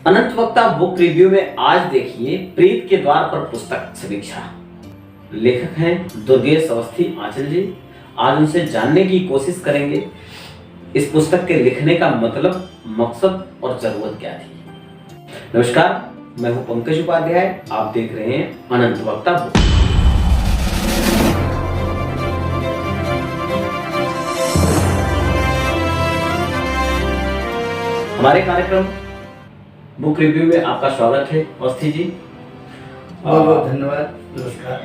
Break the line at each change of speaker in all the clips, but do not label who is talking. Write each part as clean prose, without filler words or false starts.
अनंत वक्ता book review में आज देखिए प्रीत के द्वार पर पुस्तक समीक्षा। लेखक हैं दुर्गेश अवस्थी आंचल जी। आज उनसे जानने की कोशिश करेंगे इस पुस्तक के लिखने का मतलब, मकसद और जरूरत क्या थी। नमस्कार, मैं हूं पंकज उपाध्याय, आप देख रहे हैं अनंत वक्ता बुक। हमारे कार्यक्रम बुक रिव्यू में आपका स्वागत है अवस्थी जी।
बहुत बहुत धन्यवाद। नमस्कार।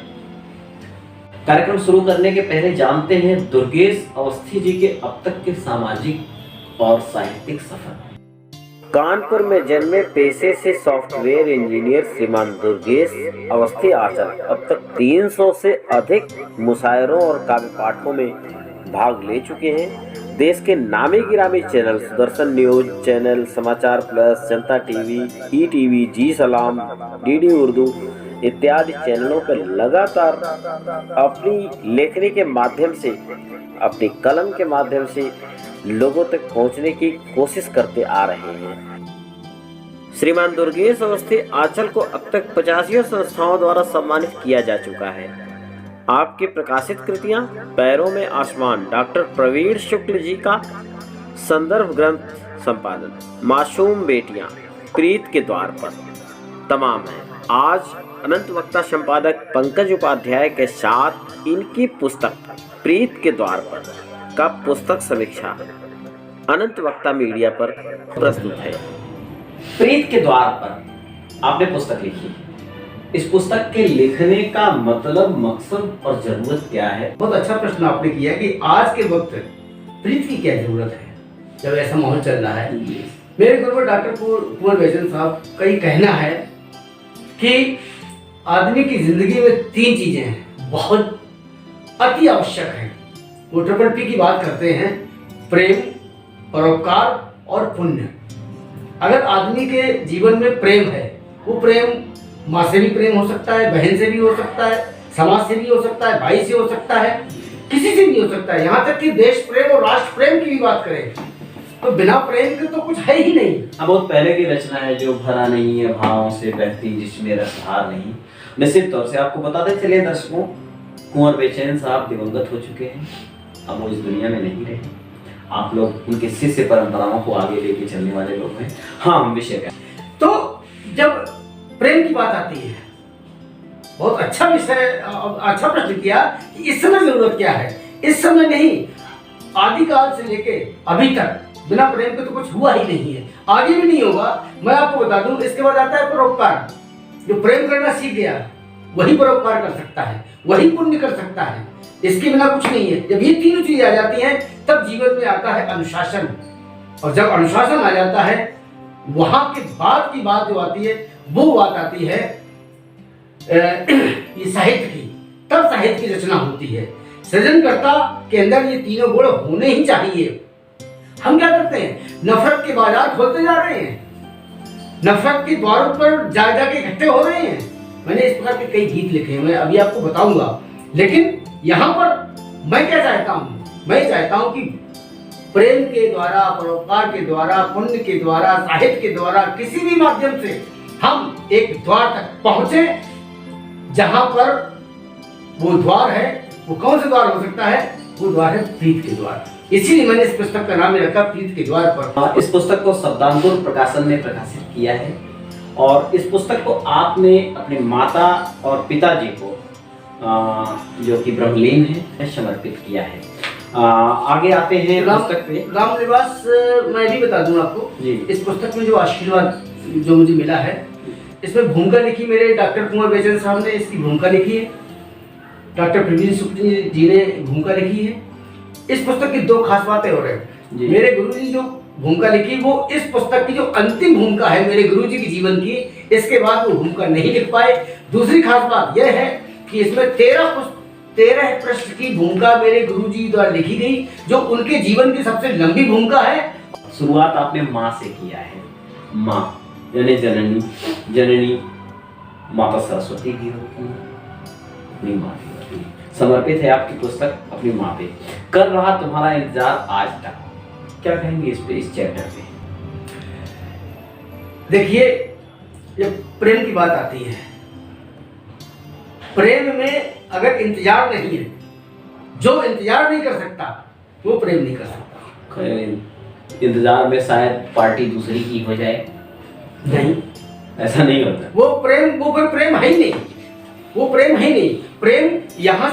कार्यक्रम शुरू करने के पहले जानते हैं दुर्गेश अवस्थी जी के अब तक के सामाजिक और साहित्यिक सफर। कानपुर में जन्मे पेशे से सॉफ्टवेयर इंजीनियर श्रीमान दुर्गेश अवस्थी आंचल अब तक 300 से अधिक मुशायरों और काव्य पाठों में भाग ले चुके हैं। देश के नामी गिरामी चैनल सुदर्शन न्यूज चैनल, समाचार प्लस, जनता टीवी, ईटीवी, जी सलाम, डीडी उर्दू इत्यादि चैनलों पर लगातार अपनी लेखनी के माध्यम से, अपनी कलम के माध्यम से लोगों तक पहुंचने की कोशिश करते आ रहे हैं। श्रीमान दुर्गेश अवस्थी आंचल को अब तक 85 संस्थाओं द्वारा सम्मानित किया जा चुका है। आपकी प्रकाशित कृतियां पैरों में आसमान, डॉक्टर प्रवीण शुक्ल जी का संदर्भ ग्रंथ संपादन, मासूम बेटियां, प्रीत के द्वार पर तमाम है। आज अनंत वक्ता संपादक पंकज उपाध्याय के साथ इनकी पुस्तक प्रीत के द्वार पर का पुस्तक समीक्षा अनंत वक्ता मीडिया पर प्रस्तुत है। प्रीत के द्वार पर आपने पुस्तक लिखी। इस पुस्तक के लिखने का मतलब, मकसद और जरूरत क्या है?
बहुत अच्छा प्रश्न आपने किया कि आज के वक्त प्रीत की क्या जरूरत है जब ऐसा माहौल चल रहा है। मेरे गुरु डॉक्टर कुंवर बैजन साहब का ये कहना है कि आदमी की जिंदगी में 3 चीजें हैं, बहुत अति आवश्यक है। वो ट्रिपल पी की बात करते हैं, प्रेम, परोपकार और पुण्य। अगर आदमी के जीवन में प्रेम है, वो प्रेम माँ से भी प्रेम हो सकता है, बहन से भी हो सकता है, समाज से भी हो सकता है, भाई से हो सकता है, किसी से भी हो सकता है। यहाँ तक कि देश प्रेम और राष्ट्र प्रेम की भी बात करें तो बिना प्रेम के तो कुछ है ही नहीं।
बहुत पहले की रचना है जो भरा नहीं है भावों से बहती जिसमें रसधार नहीं। निश्चित तौर से आपको बताते चले दर्शकों, कुंवर बेचैन साहब दिवंगत हो चुके हैं, अब वो इस दुनिया में नहीं रहे। आप लोग उनके शिष्य परंपराओं को आगे लेके चलने वाले लोग हैं। हाँ, हम विषय
तो जब प्रेम की बात आती है, बहुत अच्छा विषय, अच्छा प्रश्न किया कि इस समय जरूरत क्या है। इस समय नहीं, आदिकाल से लेके अभी तक बिना प्रेम के तो कुछ हुआ ही नहीं है, आगे भी नहीं होगा। मैं आपको बता दूं, इसके बाद आता है परोपकार। जो प्रेम करना सीख गया वही परोपकार कर सकता है, वही पुण्य कर सकता है, इसके बिना कुछ नहीं है। जब ये तीनों चीजें आ जाती हैं तब जीवन में आता है अनुशासन, और जब अनुशासन आ जाता है वहां के बाद की बात जो आती है वो बात आती है ये साहित्य की। तब साहित्य की रचना होती है। सृजनकर्ता के अंदर ये तीनों गुण होने ही चाहिए। हम क्या करते हैं, नफरत के बाजार खोलते जा रहे हैं, नफरत के द्वारों पर जा जाके इकट्ठे हो रहे हैं। मैंने इस प्रकार के कई गीत लिखे हैं, मैं अभी आपको बताऊंगा। लेकिन यहाँ पर मैं क्या चाहता हूँ, मैं चाहता हूँ कि प्रेम के द्वारा, परोपकार के द्वारा, पुण्य के द्वारा, साहित्य के द्वारा, किसी भी माध्यम से हम एक द्वार तक पहुंचे जहां पर वो द्वार है। वो कौन सा द्वार हो सकता है? वो द्वार है प्रीत के द्वार। इसीलिए मैंने इस पुस्तक का नाम रखा प्रीत के द्वार पर।
इस पुस्तक को शब्दांकुर प्रकाशन ने प्रकाशित किया है और इस पुस्तक को आपने अपनी माता और पिताजी को जो कि ब्रह्मलीन है समर्पित किया है। आगे आते हैं पुस्तक पे।
राम निवास, मैं भी बता दूं आपको जी। इस पुस्तक में जो आशीर्वाद जो मुझे मिला है, इसमें भूमिका लिखी मेरे डॉक्टर कुंवर बैजन साहब ने, इसकी भूमिका लिखी है। डॉक्टर प्रवीण शुक्ल जी ने भूमिका लिखी है। इस पुस्तक की 2 खास बातें हो रही हैं। मेरे गुरुजी जो भूमिका लिखी, वो इस पुस्तक की जो अंतिम भूमिका है मेरे गुरुजी की जीवन की, इसके बाद वो भूमिका नहीं लिख पाए। दूसरी खास बात यह है कि इसमें 13 पृष्ठ की भूमिका मेरे गुरुजी द्वारा लिखी गई, जो उनके जीवन की सबसे लंबी भूमिका है।
शुरुआत आपने माँ से किया है। माँ यानी जननी, जननी माता सरस्वती भी होती है, अपनी माँ भी होती है। समर्पित है आपकी पुस्तक अपनी माँ पे। कर रहा तुम्हारा इंतजार आज तक, क्या कहेंगे इस पे, इस चैप्टर पे?
देखिए, जब प्रेम की बात आती है, प्रेम में अगर इंतजार नहीं है, जो इंतजार नहीं कर सकता वो प्रेम नहीं कर सकता।
इंतजार में शायद पार्टी दूसरी की हो जाए,
नहीं,
ऐसा नहीं होता।
वो फिर प्रेम है ही नहीं, वो प्रेम है ही नहीं। प्रेम यहाँ,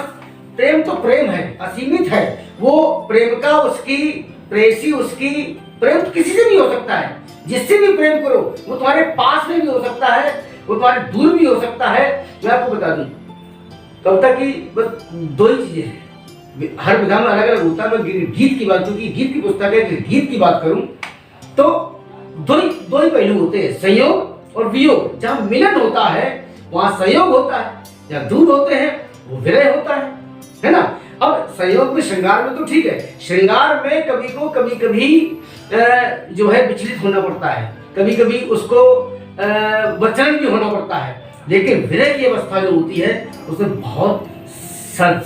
प्रेम तो प्रेम है, असीमित है। वो प्रेमिका उसकी, प्रेयसी उसकी, प्रेम तो किसी से भी हो सकता है। जिससे भी प्रेम करो, वो तुम्हारे पास में भी हो सकता है, वो तुम्हारे दूर भी हो सकता है। मैं आपको बता दूं, कविता की बस दो ही चीजें हैं, हर विधा में अलग अलग होता है। मैं गीत की बात, क्योंकि गीत की पुस्तक है, गीत की बात करूं तो दो ही पहलू होते हैं, संयोग और वियोग। जहां मिलन होता है वहां संयोग होता है, जहां दूर होते हैं वो विरह होता है ना। अब संयोग में, श्रृंगार में तो ठीक है, श्रृंगार में कभी कभी जो है विचलित होना पड़ता है, कभी कभी उसको वचन भी होना पड़ता है। लेकिन विरह की अवस्था जो होती है उसमें बहुत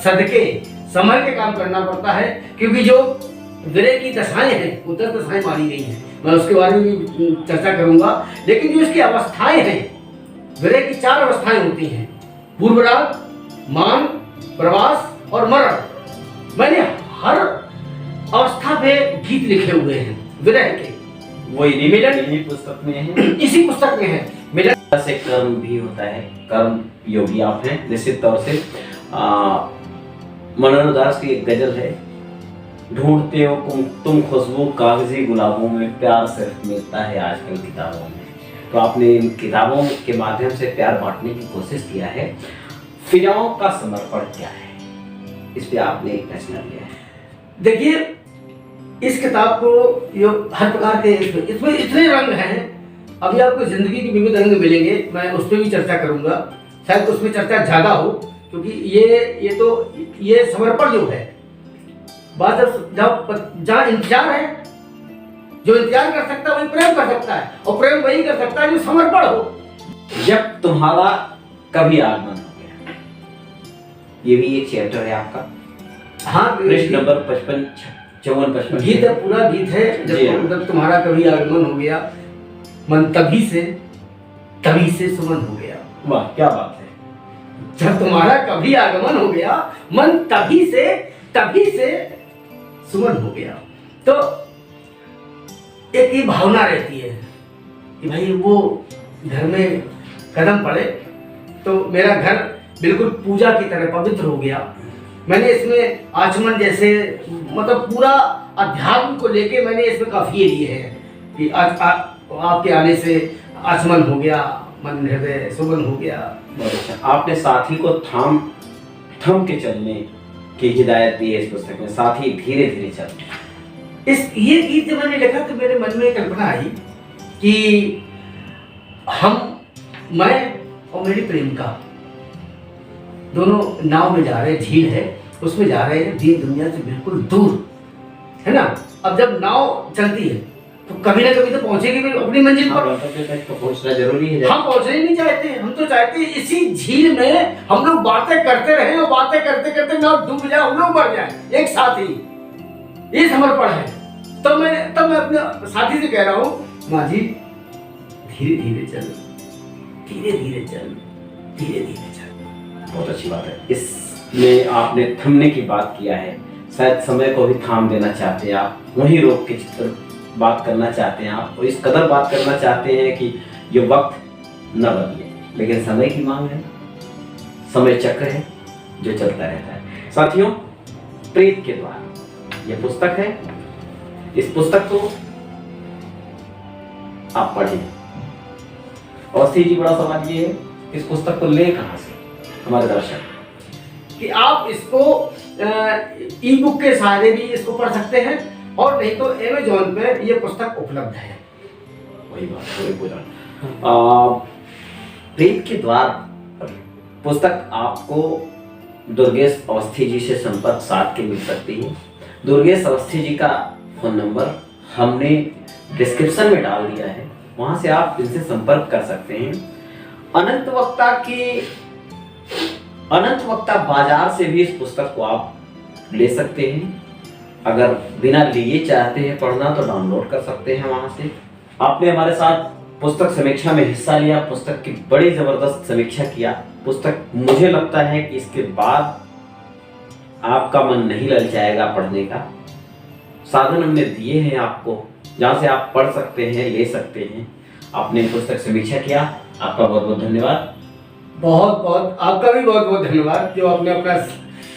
सदके संभल के काम करना पड़ता है, क्योंकि जो विरह की दशाएं हैं वो 10 दशाएं मानी गई हैं, मैं उसके बारे में भी चर्चा करूंगा। लेकिन जो इसकी अवस्थाएं हैं, विरह की 4 अवस्थाएं होती हैं, पूर्व राग, मान, प्रवास और मरण। मैंने हर अवस्था पे गीत लिखे हुए हैं विरह के,
वही मिलन इसी पुस्तक में है,
इसी पुस्तक में है। मिलन
से कर्म भी होता है, कर्म योगी आप हैं निश्चित तौर से। मनोहर दास की एक गजल है, ढूंढते हो तुम खुशबू कागजी गुलाबों में, प्यार सिर्फ मिलता है आजकल किताबों में। तो आपने इन किताबों के माध्यम से प्यार बांटने की कोशिश किया है। फिजाओं का समर्पण क्या है, इस पे आपने एक रचना लिया है।
देखिए, इस किताब को यो हर प्रकार के इसमें इतने रंग हैं, अभी आपको जिंदगी के विविध रंग मिलेंगे, मैं उस पर भी चर्चा करूंगा। शायद उसमें चर्चा ज्यादा हो, क्योंकि ये समर्पण जो है, बात जब जहाँ इंतजार है, जो इंतजार कर सकता है वही प्रेम कर सकता है, और प्रेम वही कर सकता है जो समर्पण हो।
जब तुम्हारा कभी आगमन हो गया, ये भी एक चैप्टर है आपका।
हाँ,
पृष्ठ नंबर 55, 54-55
गीत है, पूरा गीत है। जब तुम्हारा कभी आगमन हो गया, मन तभी से सुमन हो गया।
वाह, क्या बात है।
जब तुम्हारा कभी आगमन हो गया, मन तभी से सुमन हो गया। तो एक ये भावना रहती है कि भाई वो घर में कदम पड़े तो मेरा घर बिल्कुल पूजा की तरह पवित्र हो गया। मैंने इसमें आचमन जैसे, मतलब पूरा अध्यात्म को लेके मैंने इसमें काफी लिए हैं कि आपके आने से आचमन हो गया, मन हृदय सुमन हो गया।
बहुत अच्छा। आपने साथी को थम के चलने की हिदायत दी है इस पुस्तक में, साथी धीरे धीरे चल।
ये गीत जब मैंने लिखा तो मेरे मन में कल्पना आई कि मैं और मेरी प्रेमिका दोनों नाव में जा रहे हैं, झील है उसमें जा रहे हैं, दीन दुनिया से बिल्कुल दूर, है ना। अब जब नाव चलती है तो कभी ना कभी तो पहुंचेगी भी अपनी मंजिल पर।
तो पहुंचना जरूरी है।
हम पहुंचना ही नहीं चाहते, हम तो चाहते हैं इसी झील में हम लोग बातें करते रहे, और बातें करते करते नाव डूब जाए, हम लोग मर जाए एक साथ ही। ये समर्पण है। तब मैं अपने साथी से कह रहा हूँ, माँ जी धीरे धीरे चल, धीरे धीरे चल, धीरे धीरे चल।
बहुत अच्छी बात है। इसमें आपने थमने की बात किया है, शायद समय को भी थाम देना चाहते हैं आप, वहीं रोक के चित्र बात करना चाहते हैं आप, और इस कदर बात करना चाहते हैं कि ये वक्त न बदले, लेकिन समय की मांग है, समय चक्र है जो चलता रहता है। साथियों, प्रेत के द्वार ये पुस्तक है। इस पुस्तक को आप पढ़ें। अवस्थी जी, बड़ा सवाल ये है, इस पुस्तक को ले कहां से हमारे दर्शक, कि आप इसको ई बुक के सहारे भी इसको पढ़ सकते हैं, और नहीं तो अमेज़न पे ये पुस्तक उपलब्ध है। वही बात, वही बोला। प्रेत के द्वार पुस्तक आपको दुर्गेश अवस्थी जी से संपर्क साध के मिल सकती है। दुर्गेश अवस्थी जी का फोन नंबर हमने डिस्क्रिप्शन में डाल दिया है, वहां से आप इनसे संपर्क कर सकते हैं। अनंत वक्ता बाजार से भी इस पुस्तक को आप ले सकते हैं। अगर बिना लिए चाहते हैं पढ़ना तो डाउनलोड कर सकते हैं वहां से। आपने हमारे साथ पुस्तक समीक्षा में हिस्सा लिया, पुस्तक की बड़ी जबरदस्त समीक्षा किया। पुस्तक मुझे लगता है कि इसके बाद आपका मन नहीं ललचाएगा पढ़ने का। साधन हमने दिए हैं आपको, जहाँ से आप पढ़ सकते हैं, ले सकते हैं। आपने पुस्तक समीक्षा किया, आपका बहुत बहुत धन्यवाद।
बहुत बहुत आपका भी बहुत बहुत धन्यवाद, जो आपने अपना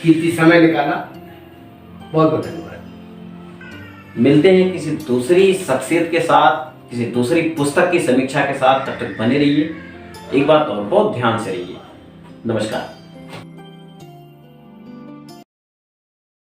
कीमती समय निकाला। बहुत बहुत धन्यवाद।
मिलते हैं किसी दूसरी शख्सियत के साथ, किसी दूसरी पुस्तक की समीक्षा के साथ। तब तक बने रहिए। एक बात और, बहुत ध्यान से रहिए। नमस्कार।